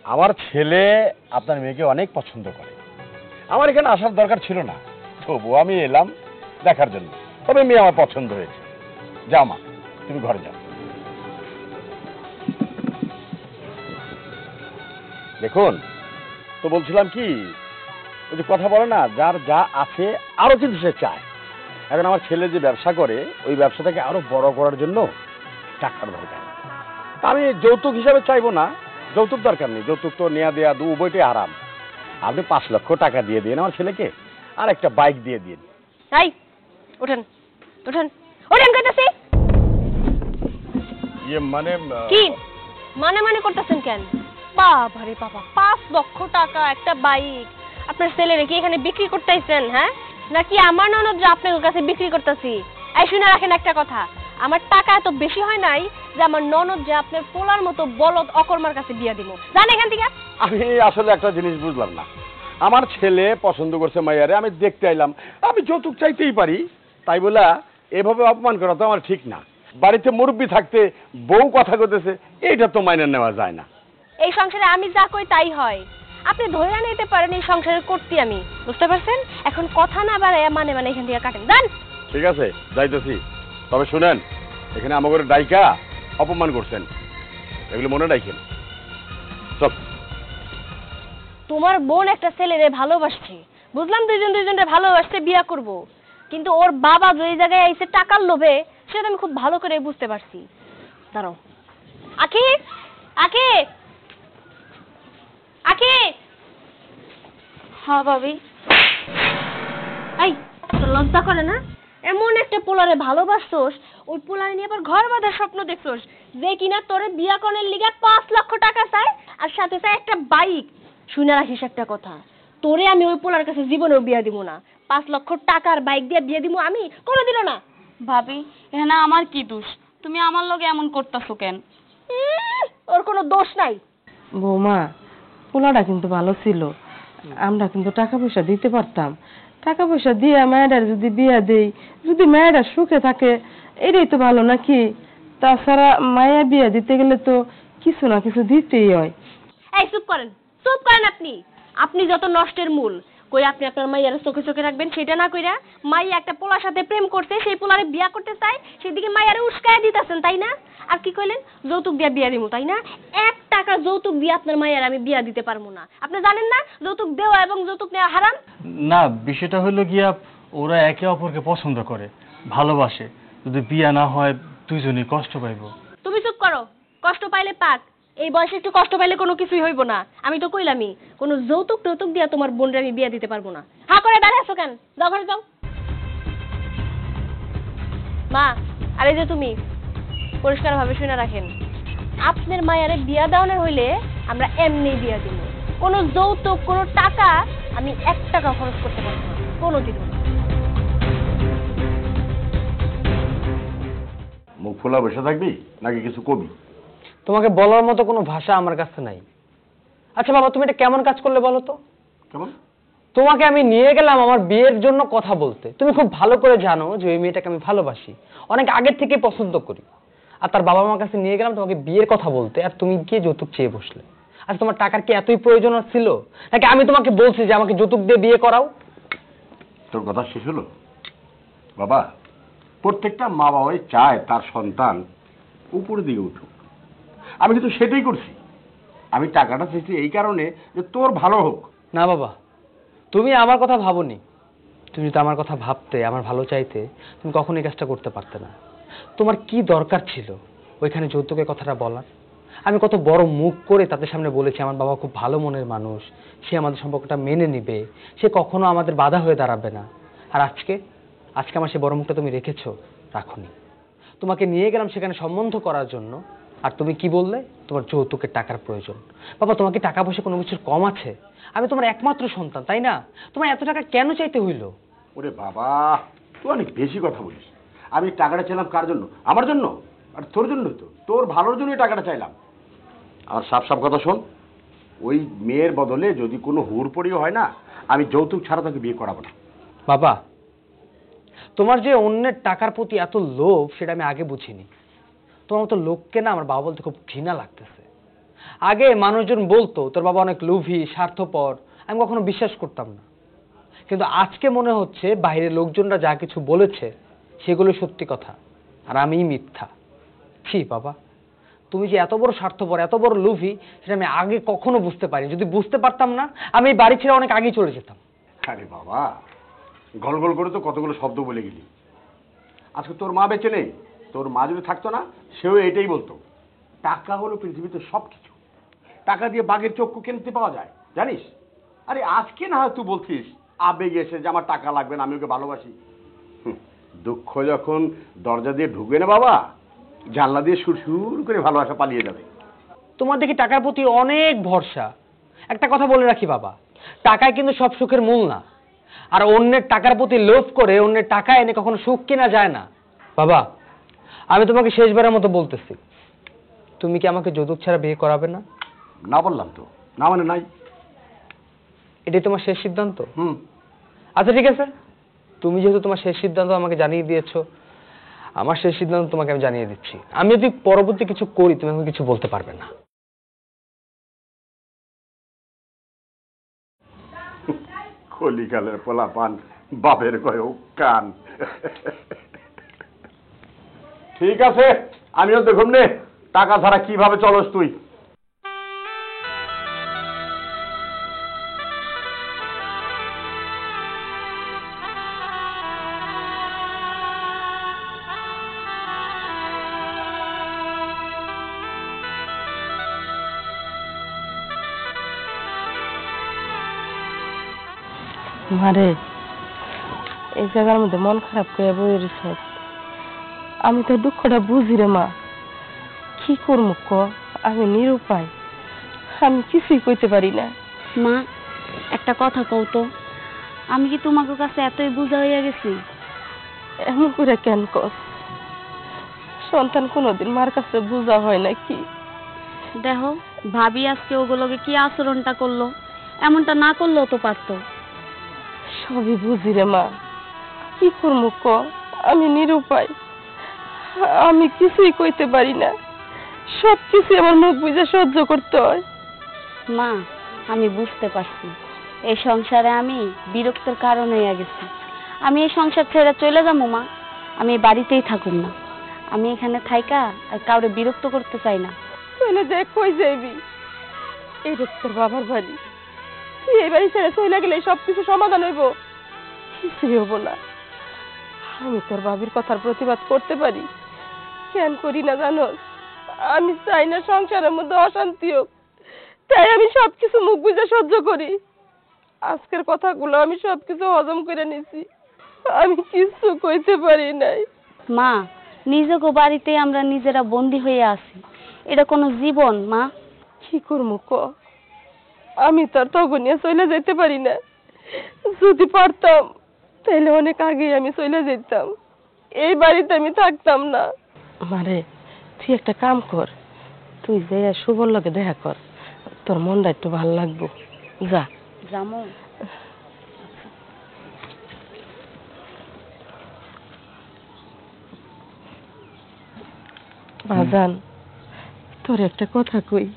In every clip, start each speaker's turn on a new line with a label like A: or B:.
A: আমার ছেলে আপনার মেয়েকে অনেক পছন্দ করে। আমার এখানে আসার দরকার ছিল না, তবুও আমি এলাম দেখার জন্য। তবে মেয়ে আমার পছন্দ হয়েছে। যাও মা, তুমি ঘরে যাও। দেখুন, তো বলছিলাম কি, ওই যে কথা বলে না, যার যা আছে আরো কিন্তু সে চায়। এখন আমার ছেলে যে ব্যবসা করে, ওই ব্যবসাটাকে আরো বড় করার জন্য টাকার দরকার। আমি যৌতুক হিসাবে চাইবো না, যৌতুক দরকার নেই, যৌতুক তো নেওয়া দেওয়া উভয়টাই আরাম। আপনি 5 লক্ষ টাকা দিয়ে দিন আমার ছেলেকে, আর একটা বাইক দিয়ে দিন।
B: এই ওঠেন ওঠেন ওঠেন কইতাছি।
A: মানে
B: কি মানে মানে করতেছেন কেন? বাবা রে বাবা, 5 লক্ষ টাকা একটা বাইক আপনার ছেলেরে কি এখানে বিক্রি করতেছেন? হ্যাঁ, নাকি আমার ননদ যে আপনার কাছে বিক্রি করতেছি? এই শুনে রাখেন একটা কথা, আমার টাকা এত বেশি হয় নাই যে আমার ননদ যে আপনার পোলার মতো বলদ অকর্মার কাছে বিয়া দিব। জান এখান থেকে।
A: আমি আসলে একটা জিনিস বুঝলাম না, আমার ছেলে পছন্দ করছে মাইয়ারে, আমি দেখতে আইলাম, আমি যৌতুক চাইতেই পারি, তাই বলে এভাবে অপমান করা তো আমার ঠিক না। বাড়িতে মুরব্বি থাকতে বউ কথা কইতেছে, এইটা তো মাইনে নেওয়া যায় না।
B: এই সংসারে আমি যা কই তাই হয়, আপনি ধরে নিতে পারেন এই সংসারে করতে আমি, বুঝতে পারছেন? এখন কথা না বাড়ায় মানে মানে এখান থেকে কাটেন। জান।
A: ঠিক আছে, যাইতেছি। তবে শুনেন, এখানে আমাদের ডাইকা অপমান করছেন, এগুলো মনে রাখেন। চল।
B: তোমার বোন একটা ছেলেরে ভালোবাসছে, বুঝলাম দুইজন দুইজনরে ভালোবাসতে বিয়া করব, কিন্তু ওর বাবা যেই জায়গায় আইছে টাকার লোভে, সেটা আমি খুব ভালো করে বুঝতে পারছি। দাঁড়াও। আখি, আখি, আখি।
C: হ্যাঁ ভাবি।
B: এই তোর লজ্জা করে না? এমন একটা পোলারে ভালোবাসছস, ওই পোলারে নিয়ে আবার ঘর বাঁধার স্বপ্ন দেখছস, যে কিনা তোরে বিয়া করার লিগে 5 লক্ষ টাকা চায়, আর সাথে চায় একটা বাইক। শুনে রাখিস একটা কথা, তোরে আমি ওই পোলার কাছে জীবনেও বিয়া দিব না। 5 লক্ষ টাকার বাইক দিয়ে বিয়ে দিব আমি কোনোদিনও না।
C: ভাবি, এখানে আমার কি দোষ? তুমি আমার লগে এমন করতেছো কেন?
B: ওর কোনো দোষ নাই।
D: বৌমা, পোলাটা কিন্তু ভালো ছিল, আমরা কিন্তু টাকা পয়সা দিতে পারতাম। টাকা পয়সা দিয়ে মেয়েটার যদি বিয়া দেই, যদি মেয়েটা সুখে থাকে, এটাই তো ভালো নাকি? তাছাড়া মায়া বিয়া দিতে গেলে তো কিছু না কিছু দিতেই হয়।
B: এই চুপ করেন, চুপ করেন। আপনি আপনি যত নষ্টের মূল। কই আপনি আপনার মাইয়ার চোখে চোখে রাখবেন, সেটা না কইরা মাইয়া একটা পোলার সাথে প্রেম করতে, সেই পোলারে বিয়া করতে চায়, সেদিকে মাইয়ারে উস্কায় দিতেছেন, তাই না? আর কি কইলেন? যৌতুক দিয়া বিয়া দিব, তাই না? 1 টাকা যৌতুক দিয়ে আপনার মাইয়ার আমি বিয়া দিতে পারবো না। আপনি জানেন না যৌতুক দেওয়া এবং যৌতুক নেওয়া হারাম?
E: না, বিষয়টা হলো গিয়া ওরা একে অপরকে পছন্দ করে, ভালোবাসে। যদি বিয়া না হয় দুইজনই কষ্ট পাইব।
B: তুমি চুপ করো, কষ্ট পাইলে পাক। এই বয়সে একটু কষ্ট পাইলে কোনো কিছুই হইব না। আমি তো কইলামই, কোনো যৌতুক টৌতুক দিয়া তোমার বোনরে আমি বিয়া দিতে পারবো না। হা করে দাঁড়ায় আছো কেন? যাও ঘরে যাও। মা, আর এই যে তুমি পরিষ্কার ভাবে শুনে রাখেন, আপনার মায়ারে বিয়া দেওয়ানোর হইলে আমরা এমনি বিয়া দিব, কোনো যৌতুক কোনো টাকা আমি 1 টাকা খরচ করতে পারবো না কোনোদিন।
A: মুখ খোলা বসে থাকবি নাকি কিছু কবি?
F: তোমাকে বলার মতো কোনো ভাষা আমার কাছে নাই। আচ্ছা বাবা, তুমি এটা কেমন কাজ করলে বলো তো?
A: কেমন?
F: তোমাকে আমি নিয়ে গেলাম আমার বিয়ের জন্য কথা বলতে, তুমি খুব ভালো করে জানো যে ওই মেয়েটাকে আমি ভালোবাসি, অনেক আগের থেকে পছন্দ করি, আর তার বাবা মার কাছে নিয়ে গেলাম তোমাকে বিয়ের কথা বলতে, আর তুমি গিয়ে যৌতুক চেয়ে বসলে। আচ্ছা, তোমার টাকার কি এতই প্রয়োজন ছিল নাকি আমি তোমাকে বলছি যে আমাকে যৌতুক দিয়ে বিয়ে করাও?
A: তোর কথা শেষ হলো বাবা? প্রত্যেকটা মা বাবাই চায় তার সন্তান উপরের দিকে উঠুক, আমি কিন্তু সেটাই করছি। আমি টাকাটা চেয়েছি এই কারণে যে তোর ভালো হোক।
F: না বাবা, তুমি আমার কথা ভাবোনি। তুমি তো আমার কথা ভাবতে, আমার ভালো চাইতে, তুমি কখনো এই কাজটা করতে পারতে না। তোমার কি দরকার ছিল ওইখানে যৌতুকের কথাটা বলার? আমি কত বড় মুখ করে তাদের সামনে বলেছি আমার বাবা খুব ভালো মনের মানুষ, সে আমাদের সম্পর্কটা মেনে নিবে, সে কখনো আমাদের বাধা হয়ে দাঁড়াবে না। আর আজকে আজকে আমার সেই বড় মুখটা তুমি রেখেছো? রাখোনি। তোমাকে নিয়ে গেলাম সেখানে সম্বন্ধ করার জন্য, আর তুমি কি বললে তোমার যৌতুকের টাকার প্রয়োজন। বাবা, তোমাকে টাকা পয়সা কোনো কিছুর কম আছে? আমি তোমার একমাত্র সন্তান, তাই না? তোমার এত টাকা কেন চাইতে হইল?
A: ওরে বাবা, তুই অনেক বেশি কথা বলিস। আমি টাকাটা চাইলাম কার জন্য? আমার জন্য। আর তোর জন্যই তো, তোর ভালোর জন্যই টাকাটা চাইলাম। আর সাফ সাফ কথা শোন, ওই মেয়ের বদলে যদি কোনো হুড়পড়িও হয় না, আমি যৌতুক ছাড়া তাকে বিয়ে করাবো না।
F: বাবা, তোমার যে অন্যের টাকার প্রতি এত লোভ সেটা আমি আগে বুঝিনি। তোমার মতো লোককে না আমার বাবা বলতে খুব ঘৃণা লাগতেছে। আগে মানুষজন বলতো তোর বাবা অনেক লোভী, স্বার্থপর, আমি কখনো বিশ্বাস করতাম না। কিন্তু আজকে মনে হচ্ছে বাইরের লোকজনরা যা কিছু বলেছে সেগুলো সত্যি কথা, আর আমিই মিথ্যা। ছি বাবা, তুমি যে এত বড় স্বার্থপর, এত বড় লোভী, সেটা আমি আগে কখনো বুঝতে পারিনি। যদি বুঝতে পারতাম না, আমি এই বাড়ি ছেড়ে অনেক আগেই চলে যেতাম।
A: আরে বাবা, গল গল করে তো কতগুলো শব্দ বলে গেলি। আজকে তোর মা বেঁচে নেই, তোর মা যদি থাকতো না, সেও এটাই বলতো, টাকা হলো পৃথিবীতে সব কিছু, টাকা দিয়ে বাঘের চক্ষু কিনতে পাওয়া যায়, জানিস? আরে আজকে না হয় তুই বলছিস আবেগে এসে যে আমার টাকা লাগবে না, আমি ওকে ভালোবাসি। দুঃখ যখন দরজা দিয়ে ঢুকবে না বাবা, জানলা দিয়ে সুর সুর করে ভালোবাসা পালিয়ে যাবে।
F: তোমার দেখি টাকার প্রতি অনেক ভরসা। একটা কথা বলে রাখি বাবা, টাকায় কিন্তু সব সুখের মূল না। আর অন্যের টাকার প্রতি লোভ করে অন্যের টাকা এনে কখনো সুখ কেনা যায় না। বাবা, আমি তোমাকে শেষবারের মতো বলতেছি, তুমি কি আমাকে যৌতুক ছাড়া বিয়ে করাবে না?
A: না বললাম তো, না মানে নাই।
F: এটাই তোমার শেষ সিদ্ধান্ত? আচ্ছা ঠিক আছে, তুমি যেহেতু তোমার শেষ সিদ্ধান্ত আমাকে জানিয়ে দিয়েছো, আমার শেষ সিদ্ধান্ত তোমাকে আমি জানিয়ে দিচ্ছি। আমি যদি পরবর্তী কিছু করি, তুমি আমাকে কিছু বলতে পারবে না।
A: কলিকালের পোলাপান, বাপের কয়েও কান। ঠিক আছে, আমিও দেখুন নে, টাকা ছাড়া কিভাবে চলস তুই।
D: মারে, এই জায়গার মধ্যে মন খারাপ করে বই রয়েছে। আমি তো দুঃখটা বুঝি রে মা, কি করবো ক? আমি নিরুপায়, আমি কিছুই কইতে পারি না।
C: মা, একটা কথা কও তো, আমি কি তোমাকে কাছে এতই বোঝা হইয়া গেছি?
D: এমন করে কেন কস? সন্তান কোনোদিন মার কাছে বোঝা হয় নাকি?
C: দেখো, ভাবি আজকে ওগুলোকে কি আচরণটা করলো, এমনটা না করলেও তো পারতো।
D: সবই বুঝি রে মা, কি করবো ক? আমি নিরুপায়, আমি কিছুই কইতে পারি না। সব কিছু আমার মুখ বুঝে সহ্য করতে হয়।
C: মা, আমি বুঝতে পারছি এই সংসারে আমি বিরক্তের কারণ হইয়া গেছি। আমি এই সংসার ছেড়ে চলে যাবো মা, আমি এই বাড়িতেই থাকুন না। আমি এখানে থাইকা আর কাউরে বিরক্ত করতে চাই না।
D: চলে যে কই যাবি? এই তোর বাবার বাড়ি, তুই এই বাড়ি ছেড়ে চলে গেলে সবকিছু সমাধান হইব? কিছুই হবো না। আমি তোর বাবির কথার প্রতিবাদ করতে পারি, কেন করি না জানোস? আমি চাই না সংসারের মধ্যে অশান্তি হোক, তাই আমি সবকিছু মুখ বুঝে সহ্য করি। আজকের কথাগুলো আমি সবকিছু হজম করে নিছি, আমি কিছু কইতে পারি নাই।
C: মা, নিজেকে বাড়িতে আমরা নিজেরা বন্দি হয়ে আছি, এটা কোনো জীবন মা?
D: কি করবো ক? আমি তার তখন নিয়ে চলে যেতে পারি না। যদি পারতাম তাহলে অনেক আগে আমি চলে যেতাম, এই বাড়িতে আমি থাকতাম না। মারে, তুই একটা কাম কর, তুই যে শুভর লগে দেখা কর, তোর মনটা একটু ভালো লাগবো। যা।
C: জামো।
D: বাজান, তোর একটা কথা কই।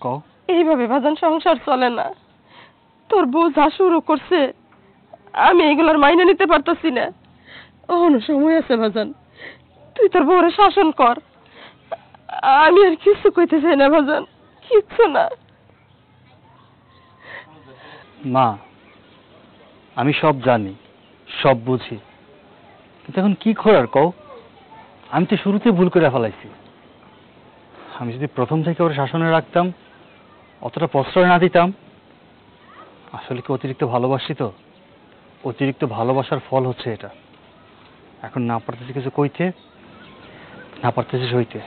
E: কও।
D: এইভাবে বাজান সংসার চলে না। তোর বউ যা শুরু করছে, আমি এগুলোর মাইনে নিতে পারতাছি না। অন্য সময় আছে বাজান, তুই তোর বউরে শাসন কর। আমি আর কিছু কইতে চাই না বাজান, কিচ্ছু না।
E: মা, আমি সব জানি, সব বুঝি, কিন্তু এখন কি করার কও? আমি তো শুরুতে ভুল করে ফেলাইছি। আমি যদি প্রথম থেকে ওর শাসনে রাখতাম, অতটা প্রশ্রয় না দিতাম। আসলে কি অতিরিক্ত ভালোবাসি তো, অতিরিক্ত ভালোবাসার ফল হচ্ছে এটা। এখন না পারতেছি কিছু কইতে, না পারতেছি সইতে।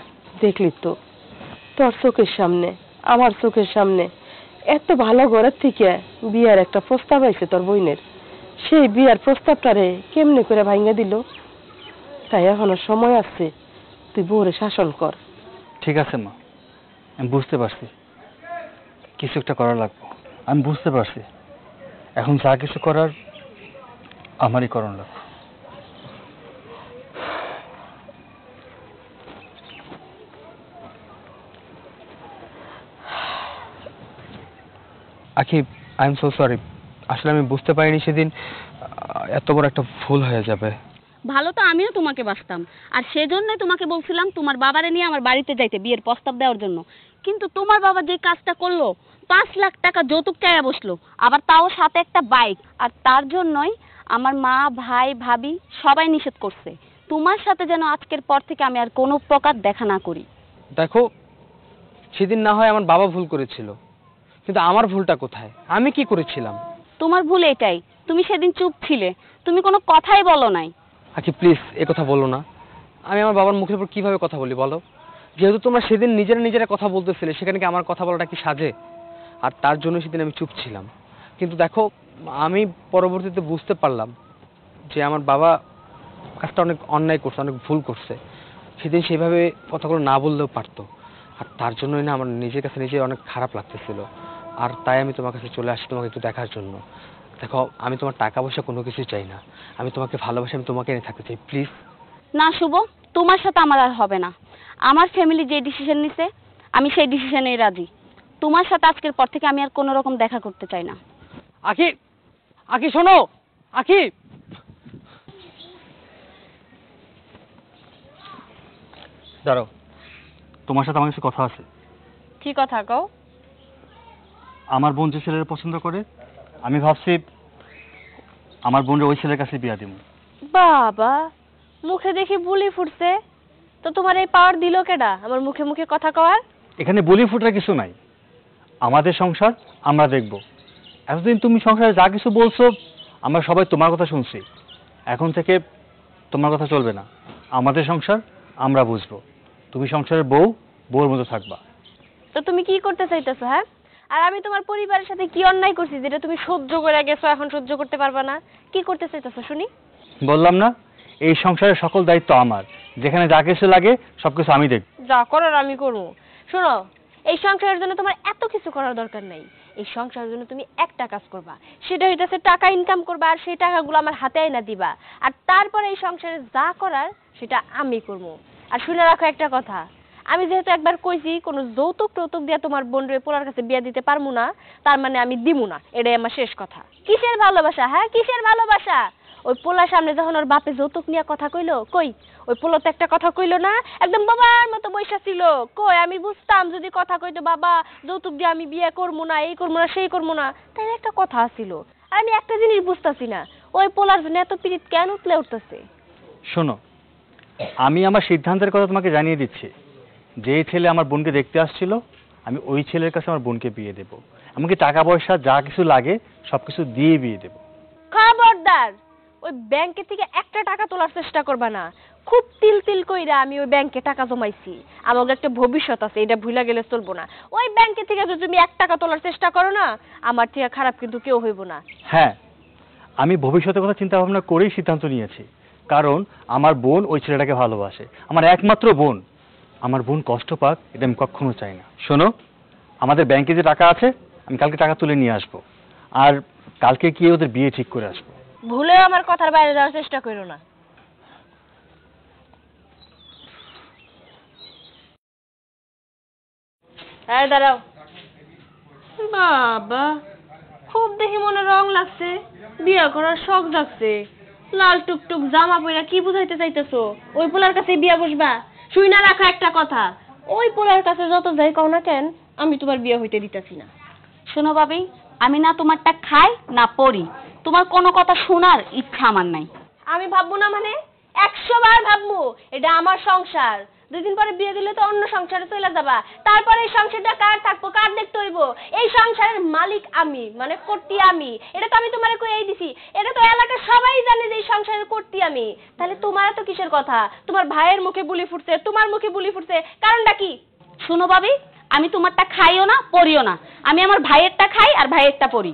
D: দেখলি তো, তোর চোখের সামনে, আমার চোখের সামনে এত ভালো ঘরের থেকে বিয়ার একটা প্রস্তাব আইছে তোর বোনের, সেই বিয়ার প্রস্তাবটারে কেমনে করে ভাঙিয়ে দিল। তাই এখনো সময় আছে, তুই বউরে শাসন কর।
E: ঠিক আছে মা, আমি বুঝতে পারছি কিছু একটা করা লাগবে। আমি বুঝতে পারছি এখন যা কিছু করার আমারই করণ লাগবে।
F: আখি, আই এম সো সরি। আসলে আমি বুঝতে পারিনি সেদিন এত বড় একটা ভুল হয়ে যাবে।
C: ভালো তো আমিও তোমাকে বাসতাম, আর সেজন্যই তোমাকে বলছিলাম তোমার বাবারে নিয়ে আমার বাড়িতে যাইতে বিয়ের প্রস্তাব দেওয়ার জন্য। কিন্তু তোমার বাবা যে কাজটা করলো, 5 লাখ টাকা যৌতুক চাইয়া বসলো, আবার তাও সাথে একটা বাইক। আর তার জন্যই আমার মা, ভাই, ভাবি সবাই নিষেধ করছে তোমার সাথে যেন আজকের পর থেকে আমি আর কোনো প্রকার দেখা না করি।
F: দেখো, সেদিন না হয় আমার বাবা ভুল করেছিল, কিন্তু আমার ভুলটা কোথায়? আমি কি করেছিলাম?
C: তোমার ভুল এটাই, তুমি সেদিন চুপ ছিলে, তুমি কোনো কথাই বলো নাই।
F: আখি প্লিজ, এ কথা বলো না। আমি আমার বাবার মুখের উপর কিভাবে কথা বলি বলো? যেহেতু তোমরা সেদিন নিজেরা কথা বলতেছিলে, সেখানে কি আমার কথা বলাটা কি সাজে? আর তার জন্য সেদিন আমি চুপ ছিলাম। কিন্তু দেখো, আমি পরবর্তীতে বুঝতে পারলাম যে আমার বাবা কাজটা অনেক অন্যায় করছে, অনেক ভুল করছে। সেদিন সেভাবে কথাগুলো না বললেও পারতো। আর তার জন্যই না আমার নিজের কাছে নিজে অনেক খারাপ লাগতেছিল। আর তাই আমি তোমার কাছে চলে আসি তোমাকে একটু দেখার জন্য। দেখো, আমি তোমার টাকা পয়সা কোনো কিছুই চাই না, আমি তোমাকে ভালোবাসি, আমি তোমাকে নিয়ে থাকতে চাই। প্লিজ।
C: না শুভ, তোমার সাথে আমার আর হবে না। আমার ফ্যামিলি যে ডিসিশন নিছে আমি সেই ডিসিশনেই রাজি। তোমার সাথে আজকের পর থেকে আমি আর কোনো রকম দেখা করতে চাই না।
F: আখি, আখি শোনো, আখি।
E: দাঁড়াও, তোমার সাথে আমার কিছু কথা আছে।
B: কি কথা কও?
E: আমার বোন যে ছেলের পছন্দ করে, আমি ভাবছি আমার বোনের ওই ছেলের কাছে বিয়া দিব।
B: বাবা, মুখে দেখি বুলি ফুটছে, তো তোমার এই পাওয়ার দিল কেডা আমার মুখে মুখে কথা কওয়ার?
E: এখানে বলি ফুটার কিছু নাই, আমাদের সংসার আমরা দেখব। এতদিন তুমি সংসারে যা কিছু বলছো আমরা সবাই তোমার কথা শুনছি, এখন থেকে তোমার কথা চলবে না। আমাদের সংসার আমরা বুঝবো, তুমি সংসারের বউর মতো থাকবা।
B: তো তুমি কি করতে চাইতেছো? হ্যাঁ, আর আমি তোমার পরিবারের সাথে কি অন্যায় করছি যেটা তুমি সহ্য করে গেছো, এখন সহ্য করতে পারবা না? কি করতে চাইতেছো শুনি?
E: বললাম না, এই সংসারের সকল দায়িত্ব আমার, যেখানে যা কিছু লাগে সবকিছু আমি দেখব।
B: যা করার আমি করবো। শোনো, এই সংসারের জন্য তোমার এত কিছু করার দরকার নাই। এই সংসারের জন্য তুমি একটা কাজ করবা, সেটা হইতেছে টাকা ইনকাম করবা, আর সেই টাকাগুলো আমার হাতে আইনা দিবা। আর তারপরে এই সংসারে যা করার সেটা আমি করবো। আর শুনে রাখো একটা কথা, আমি যেহেতু একবার কইছি কোনো যৌতুক টৌতুক দিয়ে তোমার বোনের পোলার কাছে বিয়া দিতে পারবো না, তার মানে আমি দিমু না, এটাই আমার শেষ কথা। কিসের ভালোবাসা? হ্যাঁ, কিসের ভালোবাসা? ওই পোলার সামনে যখন ওর বাপে যৌতুক নিয়ে কথা কইলো, কই ওই পোলা তো একটা কথা কইলো না, একদম বাবার মতো বৈশা ছিল। কই আমি বুঝতাম যদি কথা কইতো বাবা যৌতুক দিয়ে আমি বিয়ে করবো না, এই করবো না, সেই করবো না, তাই একটা কথা ছিল। আর আমি একটা জিনিস বুঝতাছি না, ওই পোলার জন্য এত পিরিত কেন উঠলে উঠতেছে?
E: শোনো, আমি আমার সিদ্ধান্তের কথা তোমাকে জানিয়ে দিচ্ছি। যে ছেলে আমার বোনকে দেখতে আসছিল, আমি ওই ছেলের কাছে আমার বোনকে বিয়ে দেব। এমনকি টাকা পয়সা যা কিছু লাগে সবকিছু দিয়ে বিয়ে দেব।
B: খবরদার, ওই ব্যাংকে থেকে একটা টাকা তোলার চেষ্টা করবা না। খুব তিল তিল কইরা আমি ওই ব্যাংকে টাকা জমাইছি, আমার একটা ভবিষ্যৎ আছে, এটা ভুলা গেলে চলবো না। ওই ব্যাংকে থেকে যদি তুমি 1 টাকা তোলার চেষ্টা করো না, আমার থেকে খারাপ কিন্তু কেউ হইব না।
E: হ্যাঁ, আমি ভবিষ্যতের কথা চিন্তা ভাবনা করেই সিদ্ধান্ত নিয়েছি, কারণ আমার বোন ওই ছেলেটাকে ভালোবাসে, আমার একমাত্র বোন। আমার বোন কষ্ট পাক, এটা আমি কখনো চাই না। শোনো, আমাদের ব্যাংকে যে টাকা আছে আমি কালকে টাকা তুলে নিয়ে আসবো, আর কালকে গিয়ে ওদের বিয়ে ঠিক করে আসবো।
B: ভুলেও আমার কথার বাইরে যাওয়ার চেষ্টা করো না। এই দাঁড়াও। বাবা, খুব দেখি মনে রং লাগছে, বিয়ে করার শখ জাগছে। লাল টুকটুক জামা পরে কি বুঝাইতে চাইতেছো? ওই পোলার কাছে বিয়ে বসবা? শুই না রাখো একটা কথা, ওই পোলার কাছে যত যাই কও না কেন, আমি তোমার বিয়ে হইতে দিতেছি না।
C: শোনো ভাবি, আমি না তোমারটা খাই না পড়ি, তোমার কোনো কথা শোনার ইচ্ছা আমার নাই।
B: আমি ভাববো না মানে 100 বার ভাববো, এটা আমার সংসার। 2 দিন পরে বিয়ে দিলে তো অন্য সংসারে চলে যাবা, তারপরে এই সংসারটা কার থাকবো, কার দেখতে হইব? এই সংসারের মালিক আমি, মানে কর্তি আমি। এটা তো আমি তোমারে কইই দিছি, এটা তো এলাকার সবাই জানে যে এই সংসারের কর্তি আমি। তাহলে তোমার তো কিসের কথা? তোমার ভাইয়ের মুখে বুলি ফুটছে, তোমার মুখে বুলি ফুটছে, কারণটা কি?
C: শোনো ভাবি, আমি তোমারটা খাইও না পড়িও না, আমি আমার ভাইয়েরটা খাই আর ভাইয়েরটা পড়ি।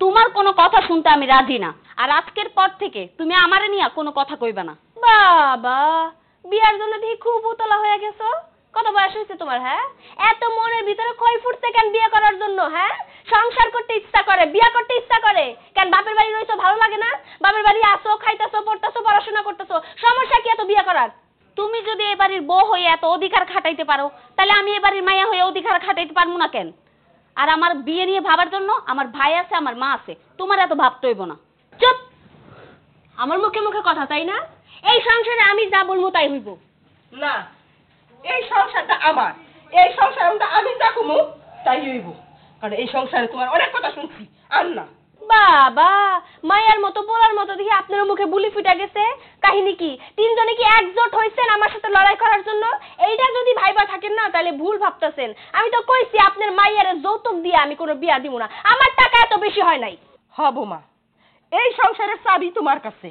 C: তোমার কোনো কথা শুনতে আমি রাজি না, আর আজকের পর থেকে তুমি আমারে নিয়ে কোনো কথা কইবা না।
B: বাবা, বিয়ার জন্য দেখি খুব উতলা হয়ে গেছো। কত বয়স হয়েছে তোমার? হ্যাঁ, এত মনের ভিতরে ক্ষয় ফুটছে কেন বিয়ে করার জন্য? হ্যাঁ, সংসার করতে ইচ্ছা করে, বিয়ে করতে ইচ্ছা করে কেন? বাপের বাড়ি রইছো, ভালো লাগে না? বাপের বাড়ি আসো, খাইতেছো, পড়তেছো, পড়াশোনা করতেছো, সমস্যা কি এত বিয়ে করার?
C: তুমি যদি এ বাড়ির বউ হয়ে এত অধিকার খাটাইতে পারো, তাহলে আমি এ বাড়ির মাইয়া হয়ে অধিকার খাটাইতে পারবো না কেন? আর আমার বিয়ে নিয়ে ভাবার জন্য আমার ভাই আছে, আমার মা আছে, তোমার এত ভাবতে হইব না।
B: চুপ! আমার মুখে মুখে কথা, তাই না? এই সংসারে আমি যা বলবো তাই হইব।
D: না, এই সংসারটা আমার, এই সংসার আমি যা কমু তাই হইব, কারণ এই সংসারে তোমার অনেক কথা শুনছি। আর না,
B: বাবা, মায়ের মতো বলার মতো দেখি আপনার মুখে বুলি ফুটা গেছে। কাহিনী কি? তিনজনে কি একজোট হইছেন আমার সাথে লড়াই করার জন্য? এইটা যদি ভাইবা থাকেন না তাহলে ভুল ভাবতেছেন। আমি তো কইছি আপনার মায়ের যৌতুক দিয়ে আমি কোনো বিয়া দিব না, আমার টাকা এত বেশি হয় নাই।
D: হব মা, এই সংসারের চাবি তোমার কাছে,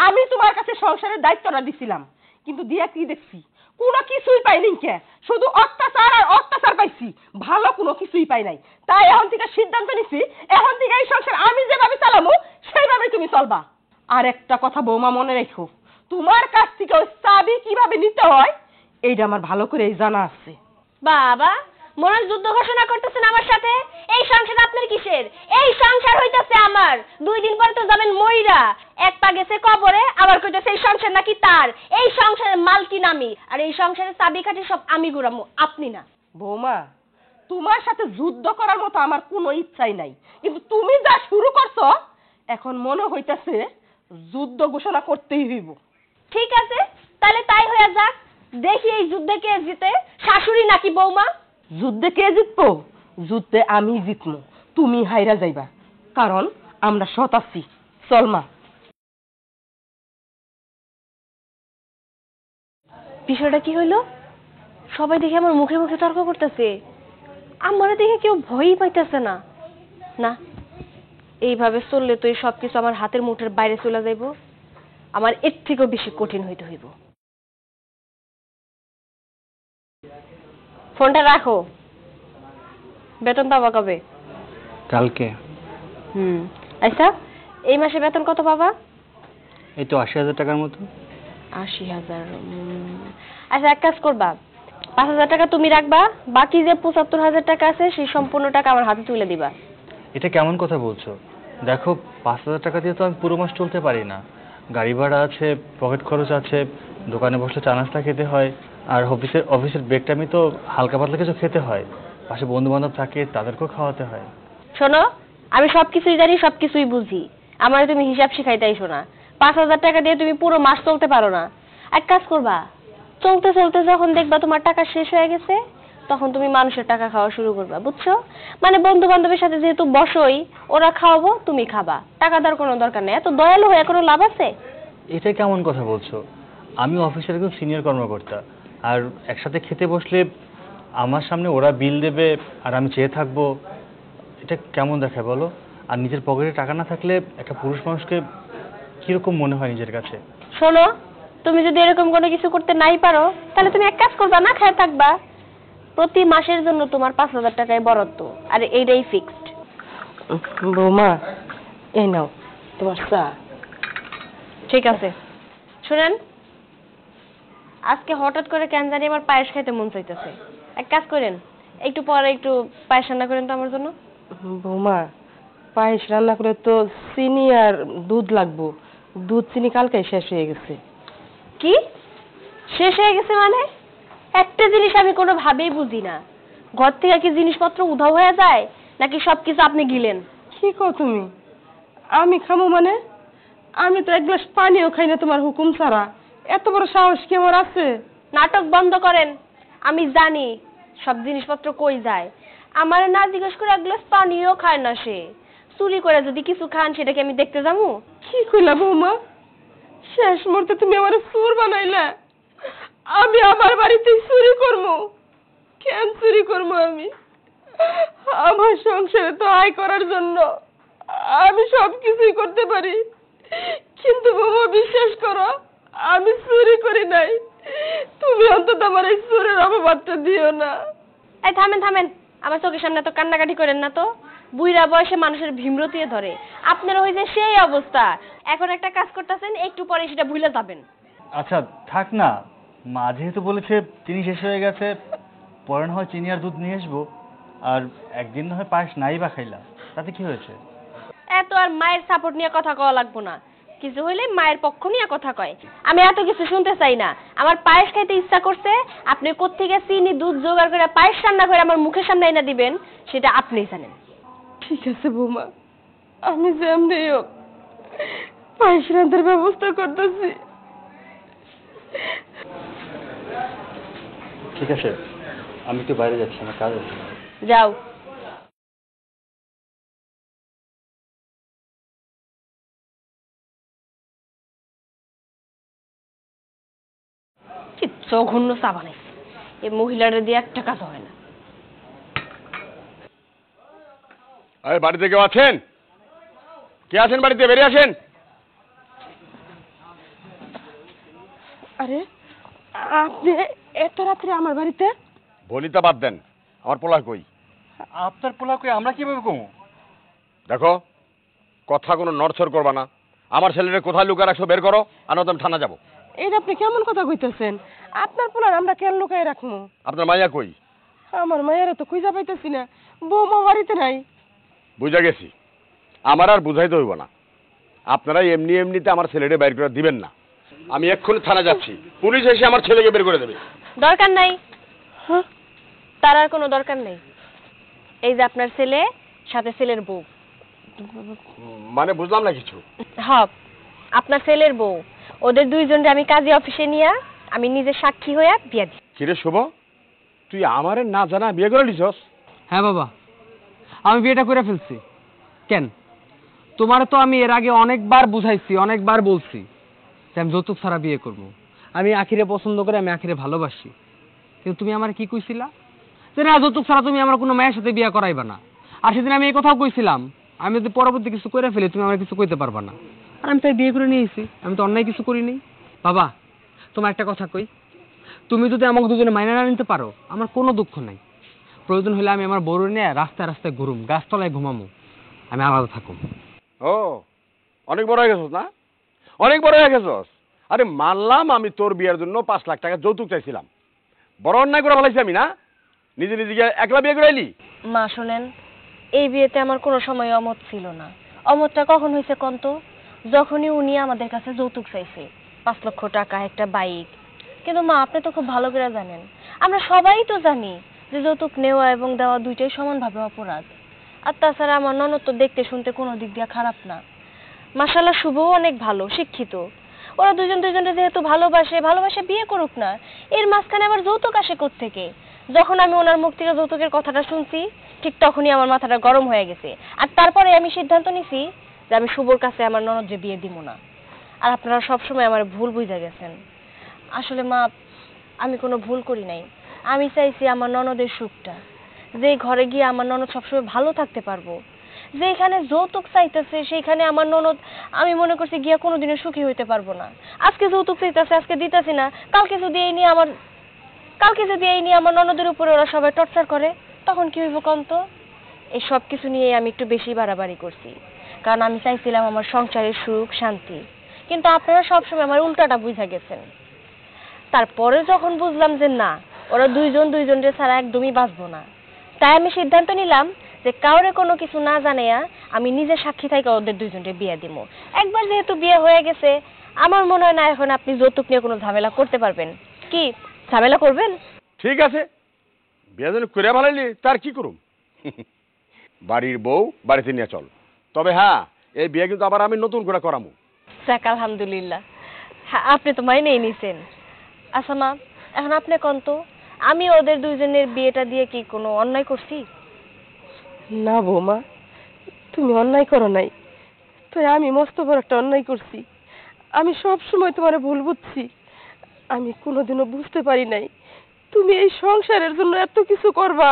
D: আমি তোমার কাছে সংসারের দায়িত্বটা দিছিলাম, কিন্তু দিয়া কি দেখছি? কোনো কিছুই পাইনি, কে শুধু অত্যাচার আর অত্যাচার পাইছি, ভালো কোনো কিছুই পাই নাই। তাই এখন থেকে সিদ্ধান্ত নিছি, এখন থেকে এই সংসার আমি যেভাবে চালাবো সেইভাবে তুমি চলবা। আর একটা কথা বৌমা মনে রেখো, তোমার কাছ থেকে ওই চাবি কিভাবে নিতে হয় এইটা আমার ভালো করে জানা আছে।
B: বাবা, মনে হয় যুদ্ধ ঘোষণা করতেছেন আমার সাথে? এই সংসার আপনার কিসের? এই সংসার হইতেছে আমার। 2 দিন পরে তো যাবেন মইরা। এক পা গেছে কবরে, আবার কইতেছে এই সংসার নাকি তার। এই সংসারের মালকিন আমি, আর এই সংসারের চাবিকাঠি সব আমি ঘুরামু, আপনি না।
D: বৌমা, তোমার সাথে যুদ্ধ করার মতো আমার কোনো ইচ্ছাই নাই, কিন্তু তুমি যা শুরু করছো এখন মনে হইতাছে যুদ্ধ ঘোষণা করতেই হইব।
B: ঠিক আছে, তাহলে তাই হয়ে যাক। দেখি এই যুদ্ধে কে জিতে, শাশুড়ি নাকি বৌমা?
D: যুদ্ধে কে জিতবো? যুদ্ধে আমি জিতবো, তুমি হাইরা যাইবা, কারণ আমরা সৎ আছি। চল মা।
B: বিষয়টা কি হইলো? সবাই দেখে আমার মুখে মুখে তর্ক করতেছে, আমার দেখে কেউ ভয়ই পাইতেছে না। না, এইভাবে চললে তো এই সবকিছু আমার হাতের মুঠের বাইরে চলে যাইব। আমার এর থেকেও বেশি কঠিন হইতে হইব। ফোনটা রাখো। বেতন পাবা কবে?
E: কালকে।
B: আচ্ছা, এই মাসে বেতন কত পাবা?
E: এই তো 80,000 টাকার মতো।
B: 80,000। আচ্ছা, এক কাজ করবা, 5,000 টাকা তুমি রাখবা, বাকি যে 75,000 টাকা আছে সেই সম্পূর্ণ টাকা আমার হাতে তুলে দিবা।
E: এটা কেমন কথা বলছো? দেখো, 5,000 টাকা দিয়ে তো আমি পুরো মাস চলতে পারি না। গাড়ি ভাড়া আছে, পকেট খরচ আছে, দোকানে বসে চা নাস্তা খেতে হয়, আর অফিসের ব্রেক টাইমে তো হালকা পাতলা কিছু খেতে হয়, পাশে বন্ধু বান্ধব থাকে তাদেরকেও খাওয়াতে হয়।
B: শোনো, আমি সবকিছুই জানি, সবকিছুই বুঝি, আমার তুমি হিসাব শিখাইতেই শোনা। 5,000 টাকা দিয়ে তুমি পুরো মাস চলতে পারো না। এক কাজ করবা, চলতে চলতে যখন দেখবা তোমার টাকা শেষ হয়ে গেছে, তখন তুমি মানুষের টাকা খাওয়া শুরু করবা, বুঝছো? মানে বন্ধু বান্ধবের সাথে যেহেতু বসোই, ওরা খাওয়াবো, তুমি খাবা, টাকা দেওয়ার কোনো দরকার নেই। এত দয়ালু হয়ে কোনো লাভ আছে?
E: এটা কেমন কথা বলছো? আমি অফিসের একজন সিনিয়র কর্মকর্তা, আর একসাথে খেতে বসলে আমার সামনে ওরা বিল দেবে আর আমি চেয়ে থাকবো, এটা কেমন দেখায় বলো? আর নিজের পকেটে টাকা না থাকলে একটা পুরুষ মানুষকে কিরকম মনে হয় নিজের কাছে?
B: শোনো, তুমি যদি এরকম কোনো কিছু করতে নাই পারো, তাহলে তুমি এক কাজ করবা, না খেয়ে থাকবা। প্রতি মাসের জন্য তোমার 5,000 টাকায় বরাদ্দ, আর এইটাই ফিক্সড।
D: বৌমা, এই নাও তোমার চা।
B: ঠিক আছে, শুনেন, আজকে হঠাৎ করে কেন জানি আমার পায়েস খাইতে মন চাইতেছে। এক কাজ করেন, একটু পরে একটু পায়েস রান্না করেন তো আমার জন্য।
D: বৌমা, পায়েস রান্না করে তো চিনি আর দুধ লাগবো, দুধ চিনি কালকে শেষ হয়ে গেছে।
B: কি শেষ হয়ে গেছে মানে? একটা জিনিস আমি কোনোভাবেই বুঝি না, ঘর থেকে কি জিনিসপত্র উধাও হয়ে যায় নাকি সবকিছু আপনি গিলেন?
D: কি কও তুমি? আমি খামো মানে? আমি তো এক গ্লাস পানিও খাই না তোমার হুকুম ছাড়া। এত বড় সাহস কি আমার আছে?
B: নাটক বন্ধ করেন। আমি জানি সব জিনিসপত্র কই যায়। আমার না জিজ্ঞেস করে এক গ্লাস পানিও খায় না সে। চুরি করে যদি কিছু খান সেটাকে আমি দেখতে যাবো?
D: কি কইলা বৌমা? শেষ মুহূর্তে তুমি আমার চোর বানাইলা। আমি আমার বাড়িতেই চুরি করবো? কেন চুরি করবো আমি? আমার সংসারে তো আয় করার জন্য আমি সবকিছুই করতে পারি, কিন্তু বৌমা বিশ্বাস করো, আমি চুরি করি নাই। তুমি অন্তত আমার এই চোরের অপবাদটা দিও না।
B: এই থামেন থামেন, আমার চোখের সামনে তো কান্নাকাটি করেন না তো। বুইড়া বয়সে মানুষের ভীমরতিয়ে ধরে, আপনার ওই যে সেই অবস্থা। এখন একটা কাজ করতেছেন, একটু পরে সেটা ভুলে যাবেন।
E: আচ্ছা থাক না, মা যেহেতু বলেছে চিনি শেষ হয়ে গেছে, পরে না হয় চিনি আর দুধ নিয়ে আসবো, আর একদিন না হয় পায়েস নাই বা খাইলা, তাতে কি হয়েছে?
B: এত আর মায়ের সাপোর্ট নিয়ে কথা কওয়া লাগবো না। কিছু হইলে মায়ের পক্ষ নিয়ে কথা কয়। আমি এত কিছু শুনতে চাই না। আমার পায়েস খাইতে ইচ্ছা করছে, আপনি কোত্থেকে চিনি দুধ জোগাড় করে পায়েস রান্না করে আমার মুখের সামনে এনে দিবেন সেটা আপনিই জানেন।
D: ঠিক আছে বৌমা, আমি যেমনি হোক পায়েস রান্নার ব্যবস্থা করতেছি।
E: ঠিক আছে, আমি একটু বাইরে যাচ্ছি, আমার কাজ আছে।
B: যাও। কি জঘন্য চা বানাইছে, এই মহিলাটা দিয়ে একটা কাজ হয় না।
A: আরে বাড়িতে কেউ আছেন? কে আছেন বাড়িতে? বেরিয়ে আসেন।
D: আরে আপনি এত রাত্রে আমার বাড়িতে?
A: বলিতা বাদ দেন, আমার পোলা কই?
E: আপনার পোলাকে আমরা কিভাবে কমু?
A: দেখো, কথা কোনো নড়ছড় করবা না। আমার ছেলেরে কোথায় লুকায় রাখছো বের করো, আর নয়তো আমি থানা যাবো।
D: এইটা আপনি কেমন কথা কইতেছেন? আপনার পোলার আমরা কেন লুকাই রাখবো?
A: আপনার মাইয়া কই?
D: আমার মায়েরা তো খুঁজা পাইতেছি না, বৌমা বাড়িতে নাই।
A: বুঝা গেছি, আমার আর বুঝাইতে হইব না। আপনারা এমনি এমনিতে আমার ছেলেরে বের করে দিবেন না। আমি এক্ষুনি থানা যাচ্ছি, পুলিশ এসে আমার ছেলেকে বের করে দেবে।
B: দরকার নাই,
D: হ্যাঁ?
B: তার আর কোনো দরকার নেই। এই যে আপনার ছেলে, সাথে ছেলের বউ।
A: মানে বুঝলাম না কিছু।
B: হক, আপনার ছেলের বউ, ওদের দুইজনকে আমি কাজী অফিসে নিয়ে আমি নিজে সাক্ষী হইয়া বিয়া দিই।
A: কিরে শুভ, তুই আমারে না জানা বিয়ে করে নিছস?
F: হ্যাঁ বাবা, আমি বিয়েটা করে ফেলছি। কেন, তোমার তো আমি এর আগে অনেকবার বুঝাইছি, অনেকবার বলছি যে আমি যৌতুক ছাড়া বিয়ে করব। আমি আখিরে পছন্দ করে, আমি আখিরে ভালোবাসি। কিন্তু তুমি আমার কি কইছিলা যে না, যৌতুক ছাড়া তুমি আমার কোনো মেয়ের সাথে বিয়ে করাইবা না। আর সেদিন আমি এই কথাও কইছিলাম, আমি যদি পরবর্তী কিছু করে ফেলি তুমি আমার কিছু কইতে পারবা না। আর আমি তাই বিয়ে করে নিয়েছি, আমি তো অন্যায় কিছু করিনি। বাবা, তোমার একটা কথা কই, তুমি যদি আমাকে দুজনে মাইনে না নিতে পারো, আমার কোনো দুঃখ নাই। প্রয়োজন হলে আমি আমার বড় নিয়ে রাস্তায় রাস্তায় ঘুরুম, গাছতলায় ঘুমামো, আমি আলাদা থাকুম।
A: ও, অনেক বড় হয়ে গেছস না? অনেক বড় হয়ে গেছস। আরে মানলাম আমি তোর বিয়ের জন্য 5 লাখ টাকা যৌতুক চাইছিলাম, বড় অন্যায় করে ফেলাইছি আমি না? নিজে নিজে গিয়ে একলা বিয়ে করে এলি?
B: মা শোনেন, এই বিয়েতে আমার কোনো সময় অমত ছিল না। অমতটা কখন হয়েছে কন্ত? যখনই উনি আমাদের কাছে যৌতুক চাইছে, 5 লক্ষ টাকা, একটা বাইক। কিন্তু মা, আপনি তো খুব ভালো করে জানেন, আমরা সবাই তো জানি যে যৌতুক নেওয়া এবং দেওয়া দুইটাই সমানভাবে অপরাধ। আর তাছাড়া আমার ননদ তো দেখতে শুনতে কোনো দিক দিয়ে খারাপ না। মাশাআল্লাহ, শুভও অনেক ভালো, শিক্ষিত। ওরা দুজন দুজনে যেহেতু ভালোবাসে বিয়ে করুক না। এর মাঝখানে আবার যৌতুক আসে কোত্থেকে? যখন আমি ওনার মুখ থেকে যৌতুকের কথাটা শুনছি, ঠিক তখনই আমার মাথাটা গরম হয়ে গেছে। আর তারপরে আমি সিদ্ধান্ত নিছি যে আমি শুভর কাছে আমার ননদকে বিয়ে দিব না। আর আপনারা সবসময় আমার ভুল বুঝে গেছেন। আসলে মা, আমি কোনো ভুল করি নাই। আমি চাইছি আমার ননদের সুখটা, যে ঘরে গিয়ে আমার ননদ সবসময় ভালো থাকতে পারবো। যেখানে যৌতুক চাইতেছে সেইখানে আমার ননদ, আমি মনে করছি গিয়া কোনোদিনও সুখী হইতে পারবো না। আজকে যৌতুক চাইতেছে, আজকে দিতেছি না, কালকে যদি এই নিয়ে আমার ননদের উপরে ওরা সবাই টর্চার করে, তখন কি হইব কন্ত? এই সব কিছু নিয়ে আমি একটু বেশি বাড়াবাড়ি করছি, কারণ আমি চাইছিলাম আমার সংসারের সুখ শান্তি। কিন্তু আপনারা সবসময় আমার উল্টাটা বুঝা গেছেন। তারপরে যখন বুঝলাম যে না, ওরা দুইজনকে ছাড়া একদমই বাঁচবো না, তাই আমি সিদ্ধান্ত নিলাম যে কাউরে কোনো কিছু না জানাইয়া আমি নিজে সাক্ষী থাইকা ওদের দুইজনকে বিয়ে দিব। একবার যেহেতু বিয়ে হয়ে গেছে, আমার মনে হয় না এখন আপনি যৌতুক নিয়ে কোনো ঝামেলা করতে পারবেন। কি ঝামেলা করবেন?
A: ঠিক আছে, বিয়ে যেন করে ভালাইলি, তার কি করুম? বাড়ির বউ বাড়িতে নিয়ে চল। তবে হ্যাঁ, এই বিয়ে কিন্তু আবার আমি নতুন করে করামু।
B: যাক, আলহামদুলিল্লাহ, হ্যাঁ, আপনি তো মাইনেই নিছেন। আচ্ছা মা, এখন আপনি কোন তো, আমি ওদের দুইজনের বিয়েটা দিয়ে কি কোনো অন্যায় করছি?
D: না বৌমা, তুমি অন্যায় করো নাই, তো আমি মস্ত বড় একটা অন্যায় করছি। আমি সব সময় তোমারে ভুল বুঝছি। আমি কোনোদিনও বুঝতে পারি নাই তুমি এই সংসারের জন্য এত কিছু করবা।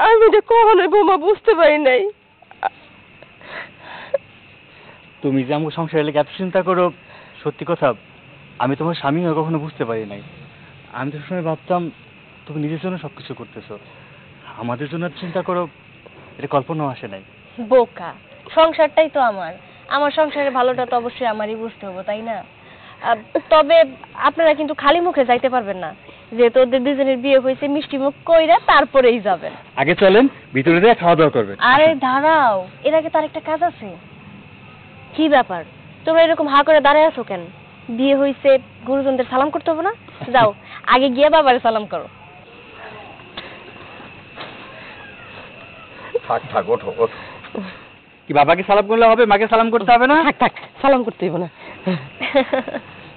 D: আমি এটা কখনোই বৌমা বুঝতে পারি নাই।
E: তুমি যে আমাকে সংসারের লেগে এত চিন্তা করো, সত্যি কথা আমি তোমার স্বামী হয়ে কখনো বুঝতে পারি নাই। আমি তো সময় ভাবতাম তুমি নিজের জন্য সবকিছু করতেছো, আমাদের জন্য চিন্তা করো, এটা কল্পনাও আসে নাই।
B: বোকা, সংসারটাই তো আমার সংসারের ভালোটা তো অবশ্যই আমারই বুঝতে হবে, তাই না? তবে আপনারা কিন্তু খালি মুখে যাইতে পারবেন না, যেহেতু ওদের দুজনের বিয়ে হয়েছে, মিষ্টি মুখ কইরা তারপরেই যাবেন।
E: আগে চলেন ভিতরে দিয়ে খাওয়া দাওয়া করবেন।
B: আরে দাঁড়াও, এর আগে তার একটা কাজ আছে। কি ব্যাপার? তোমরা এরকম হা করে দাঁড়ায় আছো কেন? বিয়ে হইছে, গুরুজনদের সালাম করতে হবে না? যাও আগে গিয়ে বাবারে সালাম করো।
A: থাক থাক, ওঠো ওঠো।
E: কি বাবাকে সালাম করলে হবে, মাকে সালাম করতে হবে না?
D: থাক থাক, সালাম করতে হইব না।